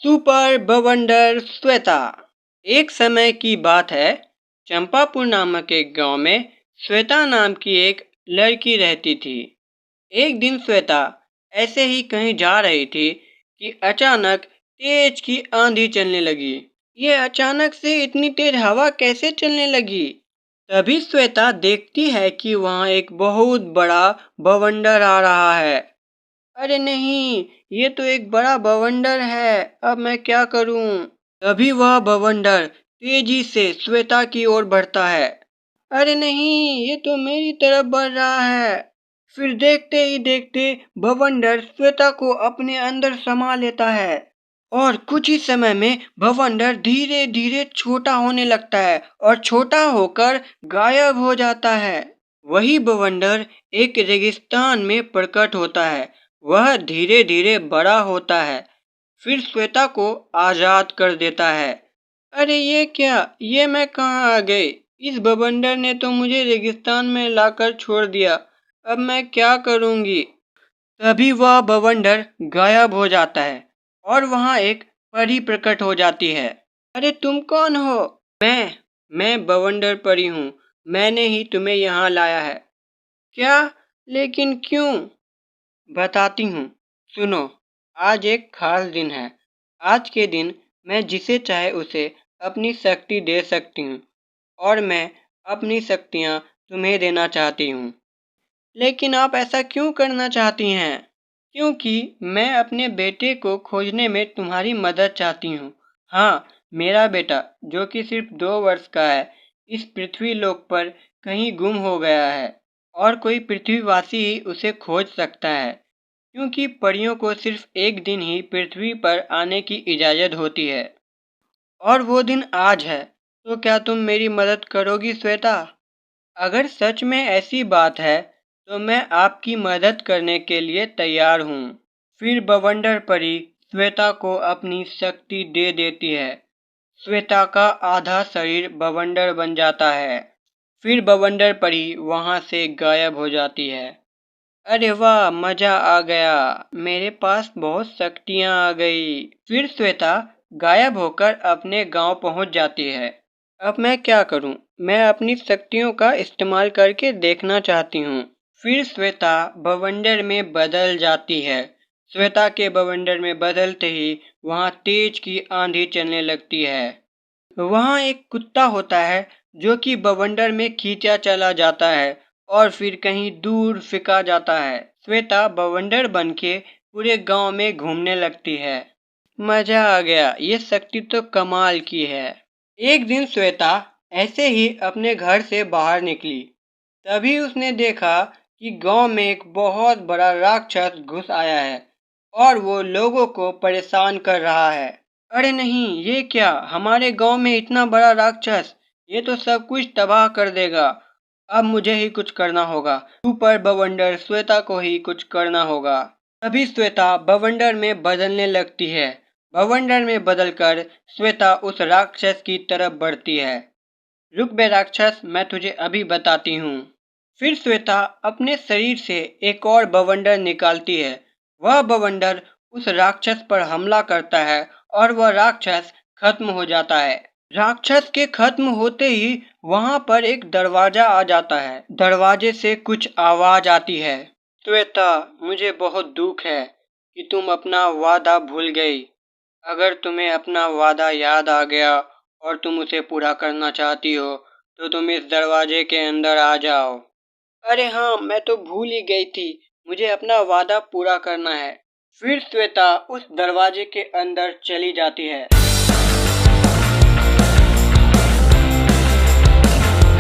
Super बवंडर श्वेता। एक समय की बात है, चंपापुर नामक एक गांव में श्वेता नाम की एक लड़की रहती थी। एक दिन श्वेता ऐसे ही कहीं जा रही थी कि अचानक तेज की आंधी चलने लगी। ये अचानक से इतनी तेज हवा कैसे चलने लगी? तभी श्वेता देखती है कि वहां एक बहुत बड़ा बवंडर आ रहा है। अरे नहीं, ये तो एक बड़ा बवंडर है, अब मैं क्या करूं? तभी वह बवंडर तेजी से श्वेता की ओर बढ़ता है। अरे नहीं, ये तो मेरी तरफ बढ़ रहा है। फिर देखते ही देखते बवंडर श्वेता को अपने अंदर समा लेता है और कुछ ही समय में बवंडर धीरे धीरे छोटा होने लगता है और छोटा होकर गायब हो जाता है। वही बवंडर एक रेगिस्तान में प्रकट होता है। वह धीरे धीरे बड़ा होता है, फिर श्वेता को आजाद कर देता है। अरे ये क्या, ये मैं कहाँ आ गई? इस बवंडर ने तो मुझे रेगिस्तान में लाकर छोड़ दिया, अब मैं क्या करूंगी? तभी वह बवंडर गायब हो जाता है और वहां एक परी प्रकट हो जाती है। अरे तुम कौन हो? मैं बवंडर परी हूँ। मैंने ही तुम्हें यहाँ लाया है। क्या? लेकिन क्यों? बताती हूँ, सुनो। आज एक खास दिन है। आज के दिन मैं जिसे चाहे उसे अपनी शक्ति दे सकती हूँ और मैं अपनी शक्तियाँ तुम्हें देना चाहती हूँ। लेकिन आप ऐसा क्यों करना चाहती हैं? क्योंकि मैं अपने बेटे को खोजने में तुम्हारी मदद चाहती हूँ। हाँ, मेरा बेटा जो कि सिर्फ 2 वर्ष का है, इस पृथ्वी लोक पर कहीं गुम हो गया है और कोई पृथ्वीवासी ही उसे खोज सकता है, क्योंकि परियों को सिर्फ एक दिन ही पृथ्वी पर आने की इजाज़त होती है और वो दिन आज है। तो क्या तुम मेरी मदद करोगी श्वेता? अगर सच में ऐसी बात है तो मैं आपकी मदद करने के लिए तैयार हूँ। फिर बवंडर परी श्वेता को अपनी शक्ति दे देती है। श्वेता का आधा शरीर बवंडर बन जाता है। फिर बवंडर परी वहां से गायब हो जाती है। अरे वाह, मजा आ गया, मेरे पास बहुत शक्तियां आ गई। फिर श्वेता गायब होकर अपने गांव पहुंच जाती है। अब मैं क्या करूं? मैं अपनी शक्तियों का इस्तेमाल करके देखना चाहती हूं। फिर श्वेता बवंडर में बदल जाती है। श्वेता के बवंडर में बदलते ही वहां तेज की आंधी चलने लगती है। वहां एक कुत्ता होता है जो कि बवंडर में खींचा चला जाता है और फिर कहीं दूर फेंका जाता है। श्वेता बवंडर बन के पूरे गांव में घूमने लगती है। मजा आ गया, ये शक्ति तो कमाल की है। एक दिन श्वेता ऐसे ही अपने घर से बाहर निकली। तभी उसने देखा कि गांव में एक बहुत बड़ा राक्षस घुस आया है और वो लोगों को परेशान कर रहा है। अरे नहीं, ये क्या, हमारे गांव में इतना बड़ा राक्षस! ये तो सब कुछ तबाह कर देगा। अब मुझे ही कुछ करना होगा। सुपर बवंडर श्वेता को ही कुछ करना होगा। तभी श्वेता बवंडर में बदलने लगती है। बवंडर में बदलकर श्वेता उस राक्षस की तरफ बढ़ती है। रुक बे राक्षस, मैं तुझे अभी बताती हूँ। फिर श्वेता अपने शरीर से एक और बवंडर निकालती है। वह बवंडर उस राक्षस पर हमला करता है और वह राक्षस खत्म हो जाता है। राक्षस के खत्म होते ही वहां पर एक दरवाजा आ जाता है। दरवाजे से कुछ आवाज आती है। श्वेता, मुझे बहुत दुख है कि तुम अपना वादा भूल गई। अगर तुम्हें अपना वादा याद आ गया और तुम उसे पूरा करना चाहती हो तो तुम इस दरवाजे के अंदर आ जाओ। अरे हाँ, मैं तो भूल ही गई थी, मुझे अपना वादा पूरा करना है। फिर श्वेता उस दरवाजे के अंदर चली जाती है।